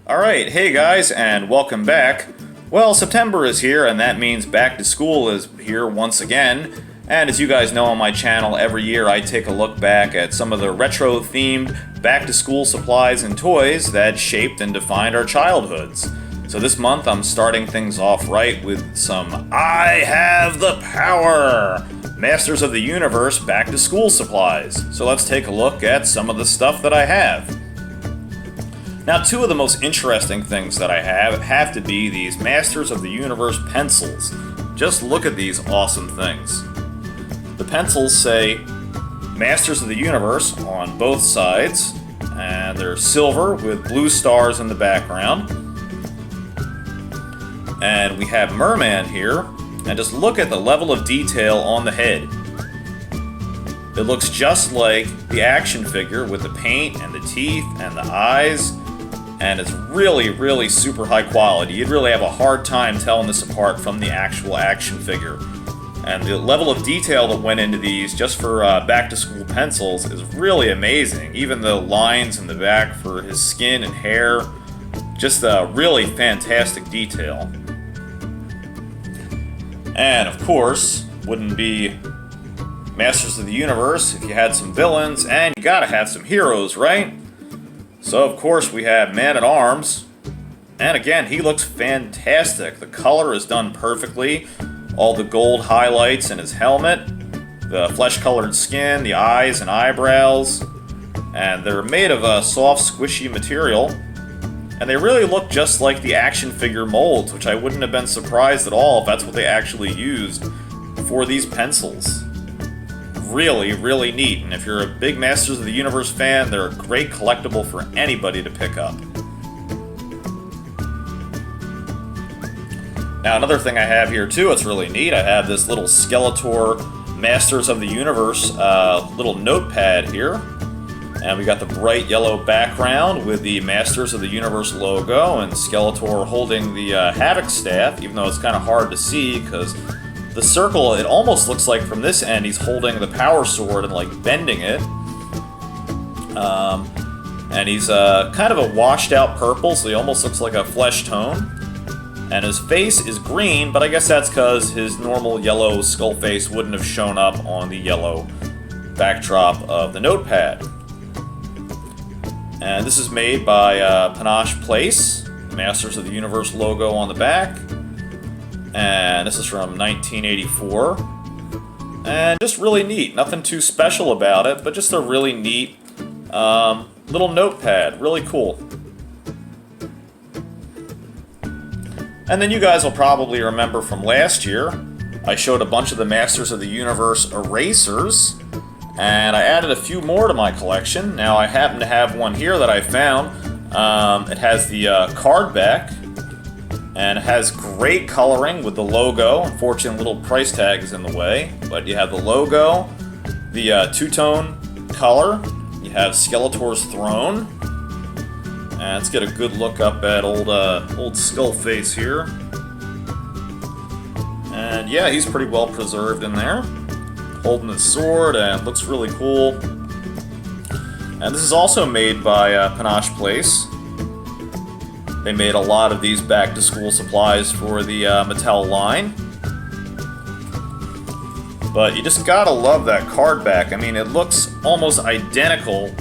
Alright, hey guys, and welcome back. Well, September is here, and that means back to school is here once again. And as you guys know on my channel, every year I take a look back at some of the retro-themed back-to-school supplies and toys that shaped and defined our childhoods. So this month I'm starting things off right with some I Have the Power! Masters of the Universe back-to-school supplies. So let's take a look at some of the stuff that I have. Now, two of the most interesting things that I have to be these Masters of the Universe pencils. Just look at these awesome things. The pencils say Masters of the Universe on both sides, and they're silver with blue stars in the background. And we have Merman here, and just look at the level of detail on the head. It looks just like the action figure with the paint and the teeth and the eyes. And it's really super high quality. You'd really have a hard time telling this apart from the actual action figure. And the level of detail that went into these just for back-to-school pencils is really amazing. Even the lines in the back for his skin and hair, just a really fantastic detail. And of course, wouldn't be Masters of the Universe if you had some villains, and you gotta have some heroes, right? So of course we have Man-at-Arms, and again, he looks fantastic. The color is done perfectly. All the gold highlights in his helmet, the flesh-colored skin, the eyes and eyebrows, and they're made of a soft, squishy material, and they really look just like the action figure molds, which I wouldn't have been surprised at all if that's what they actually used for these pencils. Really neat, and if you're a big Masters of the Universe fan, they're a great collectible for anybody to pick up. Now, another thing I have here too, it's really neat, I have this little Skeletor Masters of the Universe little notepad here, and we got the bright yellow background with the Masters of the Universe logo, and Skeletor holding the Havoc staff, even though it's kind of hard to see because the circle, it almost looks like from this end he's holding the power sword and like bending it. And he's kind of a washed out purple, so he almost looks like a flesh tone. And his face is green, but I guess that's because his normal yellow skull face wouldn't have shown up on the yellow backdrop of the notepad. And this is made by Panache Place, Masters of the Universe logo on the back. And this is from 1984, and just really neat. Nothing too special about it, but just a really neat little notepad. Really cool. And then you guys will probably remember from last year, I showed a bunch of the Masters of the Universe erasers, and I added a few more to my collection. Now I happen to have one here that I found. It has the card back, and it has great coloring with the logo. Unfortunately, a little price tag is in the way. But you have the logo, the two-tone color. You have Skeletor's throne. And let's get a good look up at old skull face here. And yeah, he's pretty well preserved in there. Holding his sword, and looks really cool. And this is also made by Panache Place. They made a lot of these back-to-school supplies for the Mattel line. But you just gotta love that card back. I mean, it looks almost identical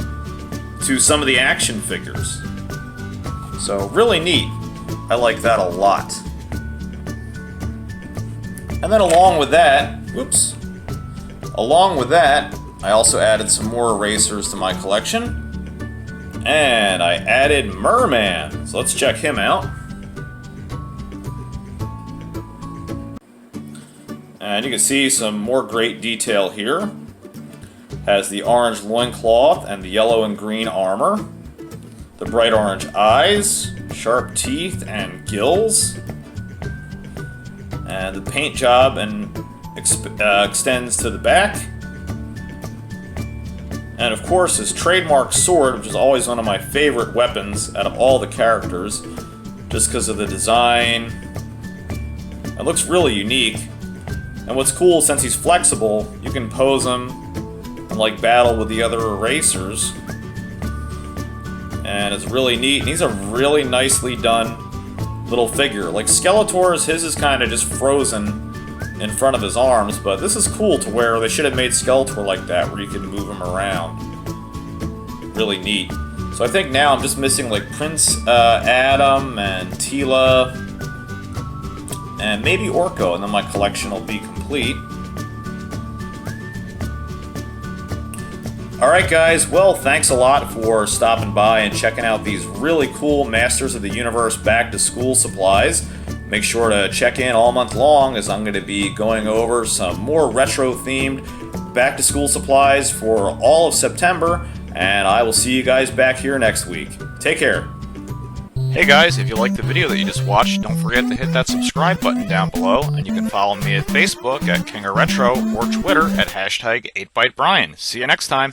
to some of the action figures. So, really neat. I like that a lot. And then along with that, I also added some more erasers to my collection. And I added Merman, so let's check him out. And you can see some more great detail here. Has the orange loincloth and the yellow and green armor. The bright orange eyes, sharp teeth and gills. And the paint job extends to the back. And of course his trademark sword, which is always one of my favorite weapons out of all the characters, just because of the design. It looks really unique. And what's cool, since he's flexible, you can pose him and like battle with the other erasers. and it's really neat. And he's a really nicely done little figure. Like Skeletor's, his is kind of just frozen in front of his arms, but this is cool to where they should have made Skeletor like that, where you can move him around. Really neat. So I think now I'm just missing like Prince Adam and Tila and maybe Orko, and then my collection will be complete. Alright guys, well thanks a lot for stopping by and checking out these really cool Masters of the Universe back to school supplies. Make sure to check in all month long, as I'm going to be going over some more retro themed back to school supplies for all of September, and I will see you guys back here next week. Take care. Hey guys, if you liked the video that you just watched, don't forget to hit that subscribe button down below, and you can follow me at Facebook at King of Retro or Twitter at #8ByteBrian. See you next time.